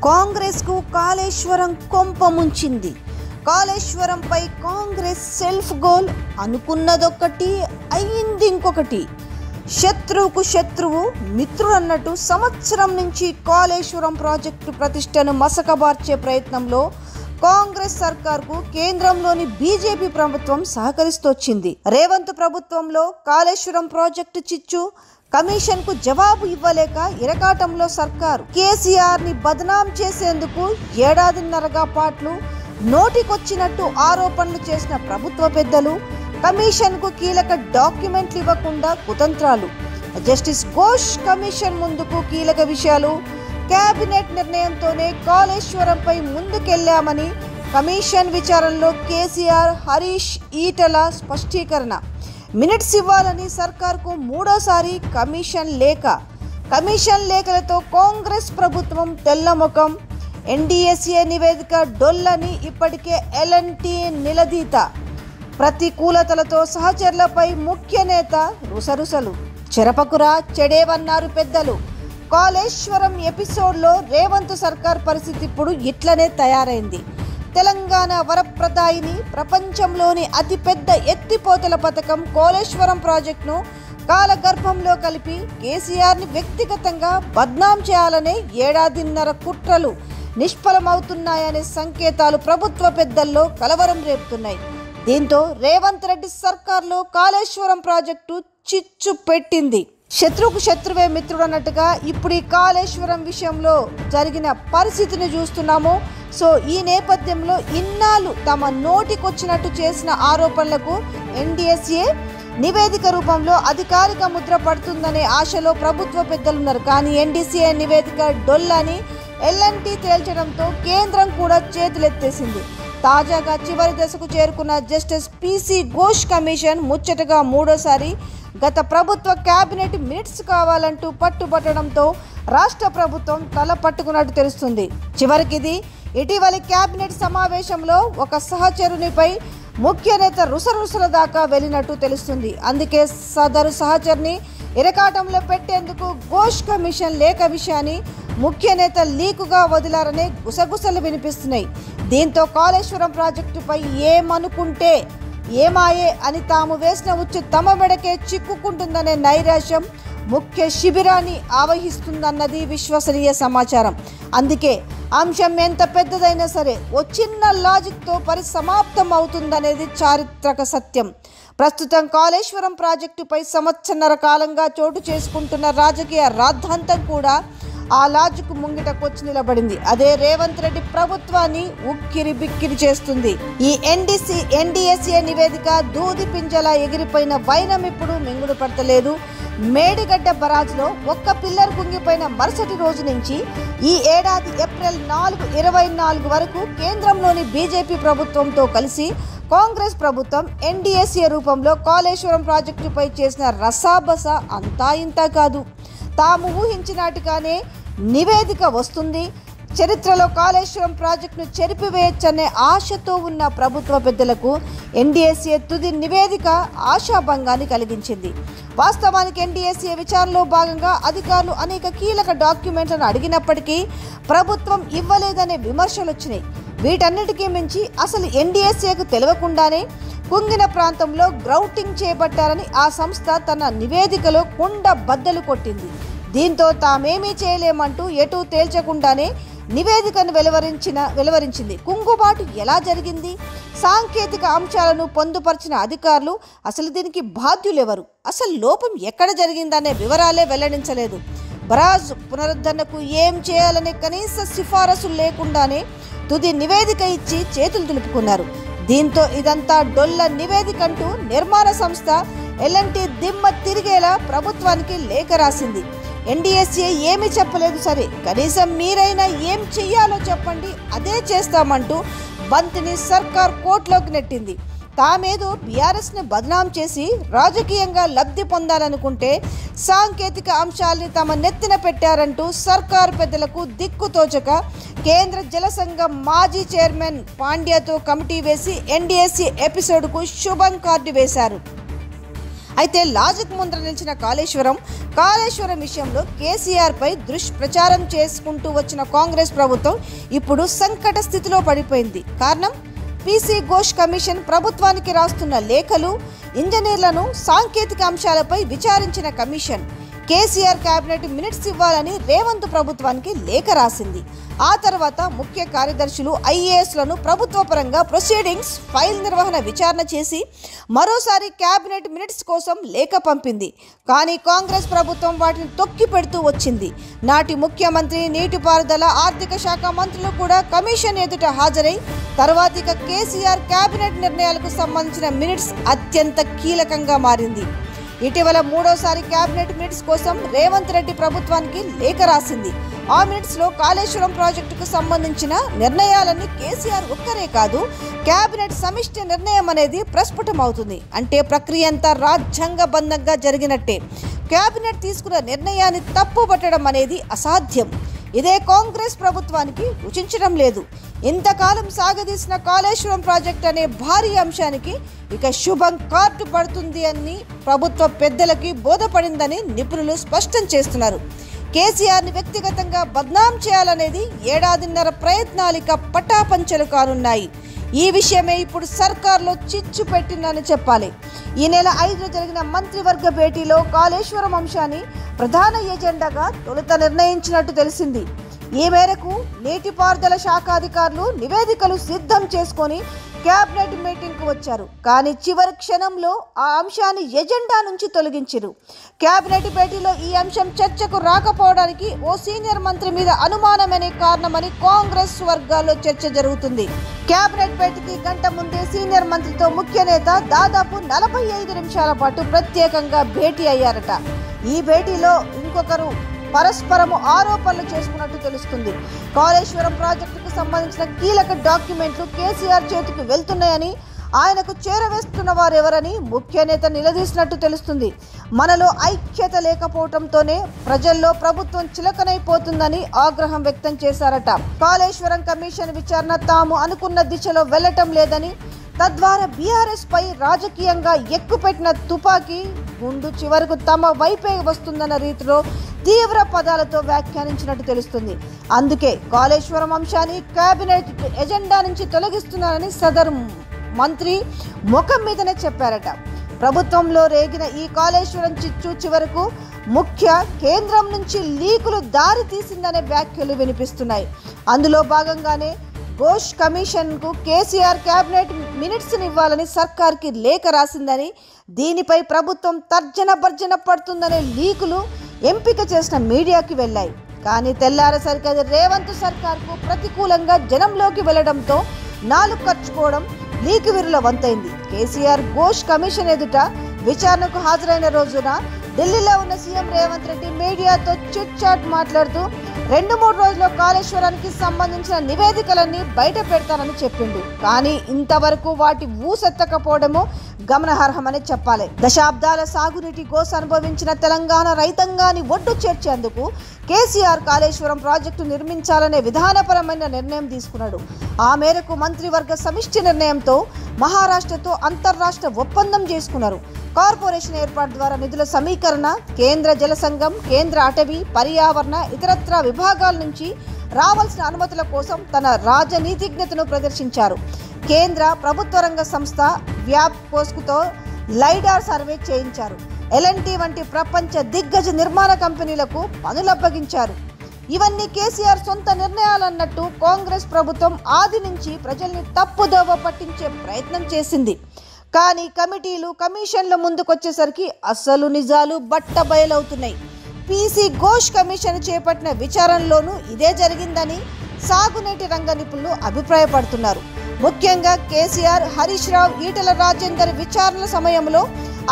కాంగ్రెస్కు కాళేశ్వరం కొంప ముంచింది. కాళేశ్వరంపై కాంగ్రెస్ సెల్ఫ్ గోల్ అనుకున్నదొక్కటి అయ్యింది ఇంకొకటి. శత్రువుకు శత్రువు మిత్రుడన్నట్టు సంవత్సరం నుంచి కాళేశ్వరం ప్రాజెక్టు ప్రతిష్టను మసకబార్చే ప్రయత్నంలో కాంగ్రెస్ సర్కార్కు కేంద్రంలోని బీజేపీ ప్రభుత్వం సహకరిస్తొచ్చింది. రేవంత్ ప్రభుత్వంలో కాళేశ్వరం ప్రాజెక్టు చిచ్చు కమిషన్కు జవాబు ఇవ్వలేక ఇరకాటంలో సర్కారు కేసీఆర్ని బదనాం చేసేందుకు ఏడాదిన్నరగా పాటు నోటికొచ్చినట్టు ఆరోపణలు చేసిన ప్రభుత్వ పెద్దలు కమిషన్కు కీలక డాక్యుమెంట్లు ఇవ్వకుండా కుతంత్రాలు. జస్టిస్ ఘోష్ కమిషన్ ముందుకు కీలక విషయాలు కేబినెట్ నిర్ణయంతోనే కాళేశ్వరంపై ముందుకెళ్లామని కమిషన్ విచారణలో కేసీఆర్, హరీష్, ఈటల స్పష్టీకరణ. మినిట్స్ ఇవ్వాలని సర్కార్కు మూడోసారి కమిషన్ లేఖలతో కాంగ్రెస్ ప్రభుత్వం తెల్లముఖం. ఎన్డీఎస్ఏ నివేదిక డొల్లని ఇప్పటికే ఎల్ఎన్టీ నిలదీత. ప్రతికూలతలతో సహచరులపై ముఖ్య నేత రుసరుసలు. చెరపకురా చెడేవన్నారు పెద్దలు. కాళేశ్వరం ఎపిసోడ్లో రేవంత్ సర్కార్ పరిస్థితి ఇప్పుడు ఇట్లనే తయారైంది. తెలంగాణ వరప్రదాయిని, ప్రపంచంలోని అతిపెద్ద ఎత్తిపోతల పథకం కాళేశ్వరం ప్రాజెక్టును కాలగర్భంలో కలిపి కేసీఆర్ని వ్యక్తిగతంగా బద్నాం చేయాలనే ఏడాదిన్నర కుట్రలు నిష్ఫలమవుతున్నాయనే సంకేతాలు ప్రభుత్వ పెద్దల్లో కలవరం రేపుతున్నాయి. దీంతో రేవంత్ రెడ్డి సర్కార్లో కాళేశ్వరం ప్రాజెక్టు చిచ్చు పెట్టింది. శత్రువుకు శత్రువే మిత్రుడు అన్నట్టుగా ఇప్పుడు ఈ కాళేశ్వరం విషయంలో జరిగిన పరిస్థితిని చూస్తున్నాము. సో ఈ నేపథ్యంలో ఇన్నాళ్ళు తమ నోటికొచ్చినట్టు చేసిన ఆరోపణలకు ఎన్డీఎస్ఏ నివేదిక రూపంలో అధికారిక ముద్ర పడుతుందనే ఆశలో ప్రభుత్వ పెద్దలున్నారు. కానీ ఎన్డీసీఏ నివేదిక డొల్లని ఎల్ఎన్టీ తేల్చడంతో కేంద్రం కూడా చేతులెత్తేసింది. తాజాగా చివరి దశకు చేరుకున్న జస్టిస్ పీసీ ఘోష్ కమిషన్ ముచ్చటగా మూడోసారి గత ప్రభుత్వ కేబినెట్ మినిట్స్ కావాలంటూ పట్టుబట్టడంతో రాష్ట్ర ప్రభుత్వం తల పట్టుకున్నట్టు తెలుస్తుంది. చివరికిది ఇటీవలి కేబినెట్ సమావేశంలో ఒక సహచరునిపై ముఖ్య నేత రుసరుసల దాకా వెళ్ళినట్టు తెలుస్తుంది. అందుకే సదరు సహచరుని ఇరకాటంలో పెట్టేందుకు ఘోష్ కమిషన్ లేఖ విషయాన్ని ముఖ్య నేత లీకుగా వదిలారనే గుసగుసలు వినిపిస్తున్నాయి. దీంతో కాళేశ్వరం ప్రాజెక్టుపై ఏమనుకుంటే ఏమాయే అని తాము వేసిన ఉచ్చు తమ మెడకే చిక్కుకుంటుందనే నైరాశ్యం ముఖ్య శిబిరాన్ని ఆవహిస్తుందన్నది విశ్వసనీయ సమాచారం. అందుకే అంశం ఎంత పెద్దదైనా సరే ఓ చిన్న లాజిక్తో పరిసమాప్తం అవుతుందనేది చారిత్రక సత్యం. ప్రస్తుతం కాళేశ్వరం ప్రాజెక్టుపై సంవత్సరన్నర కాలంగా చోటు చేసుకుంటున్న రాజకీయ రాద్ధాంతం కూడా ఆ లాజిక్ ముంగిటకొచ్చి నిలబడింది. అదే రేవంత్ రెడ్డి ప్రభుత్వాన్ని ఉక్కిరి బిక్కిరి చేస్తుంది. ఈ ఎన్డీఎస్ఏ నివేదిక దూది పింజలా ఎగిరిపోయిన వైనం ఇప్పుడు మింగుడు పడతలేదు. మేడిగడ్డ బరాజ్లో ఒక్క పిల్లర్ కుంగిపోయిన మరుసటి రోజు నుంచి ఈ ఏడాది ఏప్రిల్ 4, 24 వరకు కేంద్రంలోని బీజేపీ ప్రభుత్వంతో కలిసి కాంగ్రెస్ ప్రభుత్వం ఎన్డీఎస్ఏ రూపంలో కాళేశ్వరం ప్రాజెక్టుపై చేసిన రసాబస అంతా ఇంత కాదు. తాము ఊహించినట్టుగానే నివేదిక వస్తుంది, చరిత్రలో కాళేశ్వరం ప్రాజెక్టును చెరిపివేయచ్చనే ఆశతో ఉన్న ప్రభుత్వ పెద్దలకు ఎన్డీఎస్ఏ తుది నివేదిక ఆశాభంగాన్ని కలిగించింది. వాస్తవానికి ఎన్డీఎస్ఏ విచారణలో భాగంగా అధికారులు అనేక కీలక డాక్యుమెంట్లను అడిగినప్పటికీ ప్రభుత్వం ఇవ్వలేదనే విమర్శలు వచ్చినాయి. వీటన్నిటికీ మించి అసలు ఎన్డీఎస్ఏకు తెలియకుండానే కుంగిన ప్రాంతంలో గ్రౌటింగ్ చేపట్టారని ఆ సంస్థ తన నివేదికలో కుండ బద్దలు కొట్టింది. దీంతో తామేమీ చేయలేమంటూ ఎటూ తేల్చకుండానే నివేదికను వెలువరించింది. కుంగుబాటు ఎలా జరిగింది, సాంకేతిక అంశాలను పొందుపరిచిన అధికారులు అసలు దీనికి బాధ్యులెవరు, అసలు లోపం ఎక్కడ జరిగిందనే వివరాలే వెల్లడించలేదు. బరాజ్ పునరుద్ధరణకు ఏం చేయాలనే కనీస సిఫారసులు లేకుండానే తుది నివేదిక ఇచ్చి చేతులు దులుపుకున్నారు. దీంతో ఇదంతా డొల్ల నివేదికంటూ నిర్మాణ సంస్థ ఎల్ఎన్టీ దిమ్మ తిరిగేలా ప్రభుత్వానికి లేఖ రాసింది. ఎన్డీఎస్ఏ ఏమీ చెప్పలేదు, సరే కనీసం మీరైనా ఏం చెయ్యాలో చెప్పండి, అదే చేస్తామంటూ బంతిని సర్కార్ కోర్టులోకి నెట్టింది. తామేదో బీఆర్ఎస్ని బదనాం చేసి రాజకీయంగా లబ్ధి పొందాలనుకుంటే సాంకేతిక అంశాల్ని తమ నెత్తిన పెట్టారంటూ సర్కార్ పెద్దలకు దిక్కుతోచక కేంద్ర జల సంఘం మాజీ చైర్మన్ పాండ్యాతో కమిటీ వేసి ఎన్డీఎస్ఏ ఎపిసోడ్కు శుభం కార్డు వేశారు. అయితే లాజిక్ ముందర నిలిచిన కాళేశ్వరం విషయంలో కేసీఆర్పై దుష్ప్రచారం చేసుకుంటూ వచ్చిన కాంగ్రెస్ ప్రభుత్వం ఇప్పుడు సంకట స్థితిలో పడిపోయింది. కారణం పీసీ ఘోష్ కమిషన్ ప్రభుత్వానికి రాస్తున్న లేఖలు, ఇంజనీర్లను సాంకేతిక అంశాలపై విచారించిన కమిషన్ కేసీఆర్ కేబినెట్ మినిట్స్ ఇవ్వాలని రేవంత్ ప్రభుత్వానికి లేఖ రాసింది. ఆ తర్వాత ముఖ్య కార్యదర్శులు ఐఏఎస్లను ప్రభుత్వ పరంగా ప్రొసీడింగ్స్ ఫైల్ నిర్వహణ విచారణ చేసి మరోసారి కేబినెట్ మినిట్స్ కోసం లేఖ పంపింది. కానీ కాంగ్రెస్ ప్రభుత్వం వాటిని తొక్కి పెడుతూ వచ్చింది. నాటి ముఖ్యమంత్రి, నీటిపారుదల, ఆర్థిక శాఖ మంత్రులు కూడా కమిషన్ ఎదుట హాజరై తర్వాత కేసీఆర్ కేబినెట్ నిర్ణయాలకు సంబంధించిన మినిట్స్ అత్యంత కీలకంగా మారింది. ఇటీవల మూడోసారి కేబినెట్ మినిట్స్ కోసం రేవంత్ రెడ్డి ప్రభుత్వానికి లేఖ రాసింది. ఆ మినిట్స్లో కాళేశ్వరం ప్రాజెక్టుకు సంబంధించిన నిర్ణయాలన్నీ కేసీఆర్ ఒక్కరే కాదు, కేబినెట్ సమిష్టి నిర్ణయం అనేది ప్రస్ఫుటమవుతుంది. అంటే ప్రక్రియ అంతా రాజ్యాంగబద్ధంగా జరిగినట్టే. కేబినెట్ తీసుకున్న నిర్ణయాన్ని తప్పుపట్టడం అనేది అసాధ్యం. ఇదే కాంగ్రెస్ ప్రభుత్వానికి రుచించడం లేదు. ఇంతకాలం సాగదీసిన కాళేశ్వరం ప్రాజెక్ట్ అనే భారీ అంశానికి ఇక శుభం కార్డు పడుతుంది అని ప్రభుత్వ పెద్దలకి బోధపడిందని నిపుణులు స్పష్టం చేస్తున్నారు. కేసీఆర్ని వ్యక్తిగతంగా బద్నాం చేయాలనేది ఏడాదిన్నర ప్రయత్నాలిక పటాపంచలు కానున్నాయి. ఈ విషయమే ఇప్పుడు సర్కార్లో చిచ్చు పెట్టిందని చెప్పాలి. ఈ నెల 5 జరిగిన మంత్రివర్గ భేటీలో కాళేశ్వరం అంశాన్ని ప్రధాన ఎజెండాగా తొలుత నిర్ణయించినట్టు తెలిసింది. ఈ మేరకు నీటిపారుదల శాఖ అధికారులు నివేదికలు సిద్ధం చేసుకొని కేబినెట్ మీటింగ్కు వచ్చారు. కానీ చివరి క్షణంలో ఆ అంశాన్ని ఎజెండా నుంచి తొలగించారు. కేబినెట్ భేటీలో ఈ అంశం చర్చకు రాకపోవడానికి ఓ సీనియర్ మంత్రి మీద అనుమానమనే కారణమని కాంగ్రెస్ వర్గాల్లో చర్చ జరుగుతుంది. కేబినెట్ భేటీకి గంట ముందే సీనియర్ మంత్రితో ముఖ్య నేత దాదాపు 45 నిమిషాల పాటు ప్రత్యేకంగా భేటీ అయ్యారట. ఈ భేటీలో ఇంకొకరు పరస్పరము ఆరోపణలు చేసుకున్నట్టు తెలుస్తుంది. కాళేశ్వరం ప్రాజెక్టుకు సంబంధించిన కీలక డాక్యుమెంట్లు కేసీఆర్ చేతికి వెళ్తున్నాయని, ఆయనకు చేరవేస్తున్న వారెవరని ముఖ్య నేత నిలదీసినట్టు తెలుస్తుంది. మనలో ఐక్యత లేకపోవడంతోనే ప్రజల్లో ప్రభుత్వం చిలకనైపోతుందని ఆగ్రహం వ్యక్తం చేశారట. కాళేశ్వరం కమిషన్ విచారణ తాము అనుకున్న దిశలో వెళ్లటం లేదని, తద్వారా బీఆర్ఎస్ పై రాజకీయంగా ఎక్కుపెట్టిన తుపాకీ గుండు చివరకు తమ వైపే వస్తుందన్న రీతిలో తీవ్ర పదాలతో వ్యాఖ్యానించినట్టు తెలుస్తుంది. అందుకే కాళేశ్వరం అంశాన్ని కేబినెట్ ఎజెండా నుంచి తొలగిస్తున్నారని సదరు మంత్రి ముఖం మీదనే చెప్పారట. ప్రభుత్వంలో రేగిన ఈ కాళేశ్వరం చిచ్చు చివరకు కేంద్రం నుంచి లీకులు దారి తీసిందనే వ్యాఖ్యలు వినిపిస్తున్నాయి. అందులో భాగంగానే ఘోష్ కమిషన్కు కేసీఆర్ కేబినెట్ మినిట్స్ని ఇవ్వాలని సర్కార్కి లేఖ రాసిందని, దీనిపై ప్రభుత్వం తర్జన భర్జన పడుతుందనే లీకులు ఎంపిక చేసిన మీడియాకి వెళ్ళాయి. కానీ తెల్లారేసరికి అది రేవంత్ సర్కార్కు ప్రతికూలంగా జనంలోకి వెళ్లడంతో నాలుగు ఖర్చుకోవడం లీక్ వీరుల వంతైంది. కేసీఆర్ ఘోష్ కమిషన్ ఎదుట విచారణకు హాజరైన రోజున ఢిల్లీలో ఉన్న సీఎం రేవంత్ రెడ్డి మీడియాతో చిట్ చాట్ మాట్లాడుతూ 2-3 రోజుల్లో కాళేశ్వరానికి సంబంధించిన నివేదికలన్నీ బయట పెడతానని చెప్పిండు. కానీ ఇంతవరకు వాటి ఊసెత్తకపోవడము గమనార్హమని చెప్పాలి. దశాబ్దాల సాగునీటి గోస అనుభవించిన తెలంగాణ రైతాంగాన్ని ఒడ్డు చేర్చేందుకు కేసీఆర్ కాళేశ్వరం ప్రాజెక్టు నిర్మించాలనే విధానపరమైన నిర్ణయం తీసుకున్నాడు. ఆ మేరకు మంత్రివర్గ సమిష్టి నిర్ణయంతో మహారాష్ట్రతో అంతర్రాష్ట్ర ఒప్పందం చేసుకున్నారు. కార్పొరేషన్ ఏర్పాటు ద్వారా నిధుల సమీకరణ, కేంద్ర జల సంఘం, కేంద్ర అటవీ, పర్యావరణ, ఇతరత్రా విభాగాల నుంచి రావాల్సిన అనుమతుల కోసం తన రాజనీతిజ్ఞతను ప్రదర్శించారు. కేంద్ర ప్రభుత్వ రంగ సంస్థ వ్యాప్కోస్కుతో లైడార్ సర్వే చేయించారు. ఎల్ఎన్టీ వంటి ప్రపంచ దిగ్గజ నిర్మాణ కంపెనీలకు పనులు అప్పగించారు. ఇవన్నీ కేసీఆర్ సొంత నిర్ణయాలన్నట్టు కాంగ్రెస్ ప్రభుత్వం ఆది నుంచి ప్రజల్ని తప్పుదోవ పట్టించే ప్రయత్నం చేసింది. కానీ కమిటీలు, కమిషన్ల ముందుకొచ్చేసరికి అసలు నిజాలు బట్టబయలవుతున్నాయి. పీసీ ఘోష్ కమిషన్ చేపట్టిన విచారణలోనూ ఇదే జరిగిందని సాగునీటి రంగ నిపుణులు అభిప్రాయపడుతున్నారు. ముఖ్యంగా కేసీఆర్, హరీష్ రావు, ఈటెల రాజేందర్ విచారణ సమయంలో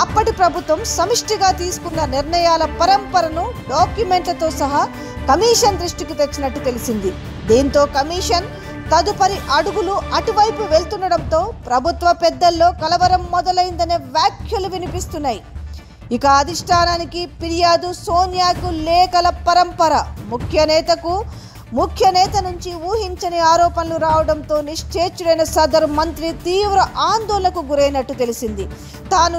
అప్పటి ప్రభుత్వం సమిష్టిగా తీసుకున్న నిర్ణయాల పరంపరను డాక్యుమెంట్లతో సహా కమిషన్ దృష్టికి తెచ్చినట్టు తెలిసింది. దీంతో కమిషన్ తదుపరి అడుగులు అటువైపు వెళ్తుండడంతో ప్రభుత్వ పెద్దల్లో కలవరం మొదలైందనే వ్యాఖ్యలు వినిపిస్తున్నాయి. ఇక అధిష్టానానికి ఫిర్యాదు, సోనియాకు లేఖల పరంపర, ముఖ్య నేతకు ముఖ్య నేత నుంచి ఊహించని ఆరోపణలు రావడంతో నిశ్చేష్టుడైన సదరు మంత్రి తీవ్ర ఆందోళనకు గురైనట్టు తెలిసింది. తాను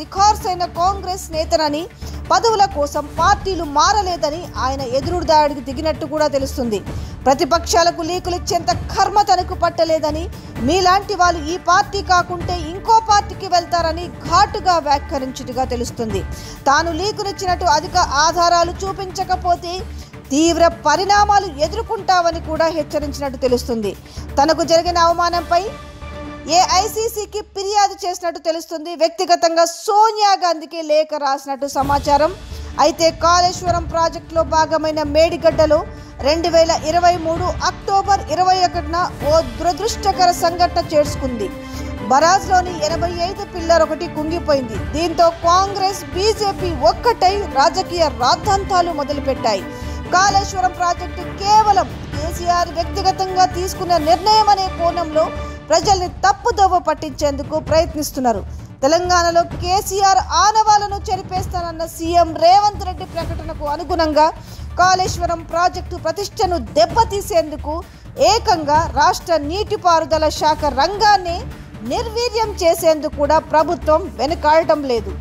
నిఖార్సైన కాంగ్రెస్ నేతనని, పదవుల కోసం పార్టీలు మారలేదని ఆయన ఎదురుదాడికి దిగినట్టు కూడా తెలుస్తుంది. ప్రతిపక్షాలకు లీకులు ఇచ్చేంత కర్మ తనకు పట్టలేదని, మీలాంటి వాళ్ళు ఈ పార్టీ కాకుంటే ఇంకో పార్టీకి వెళ్తారని ఘాటుగా వ్యాఖ్యానించినట్టుగా తెలుస్తుంది. తాను లీకునిచ్చినట్టు అధిక ఆధారాలు చూపించకపోతే తీవ్ర పరిణామాలు ఎదుర్కొంటామని కూడా హెచ్చరించినట్టు తెలుస్తుంది. తనకు జరిగిన అవమానంపై ఏఐసీసీకి ఫిర్యాదు చేసినట్టు తెలుస్తుంది. వ్యక్తిగతంగా సోనియా గాంధీకి లేఖ రాసినట్టు సమాచారం. అయితే కాళేశ్వరం ప్రాజెక్టులో భాగమైన మేడిగడ్డలో 2023 అక్టోబర్ 21న ఓ దురదృష్టకర సంఘటన చేసుకుంది. బరాజ్లోని 85 పిల్లర్ ఒకటి కుంగిపోయింది. దీంతో కాంగ్రెస్, బీజేపీ ఒక్కటై రాజకీయ రాద్ధాంతాలు మొదలుపెట్టాయి. కాళేశ్వరం ప్రాజెక్టు కేవలం కేసీఆర్ వ్యక్తిగతంగా తీసుకున్న నిర్ణయం అనే కోణంలో ప్రజల్ని తప్పుదోవ పట్టించేందుకు ప్రయత్నిస్తున్నారు. తెలంగాణలో కేసీఆర్ ఆనవాలను చెరిపేస్తానన్న సీఎం రేవంత్ రెడ్డి ప్రకటనకు అనుగుణంగా కాళేశ్వరం ప్రాజెక్టు ప్రతిష్టను దెబ్బతీసేందుకు ఏకంగా రాష్ట్ర నీటిపారుదల శాఖ రంగాన్ని నిర్వీర్యం చేసేందుకు కూడా ప్రభుత్వం వెనుకాడటం లేదు.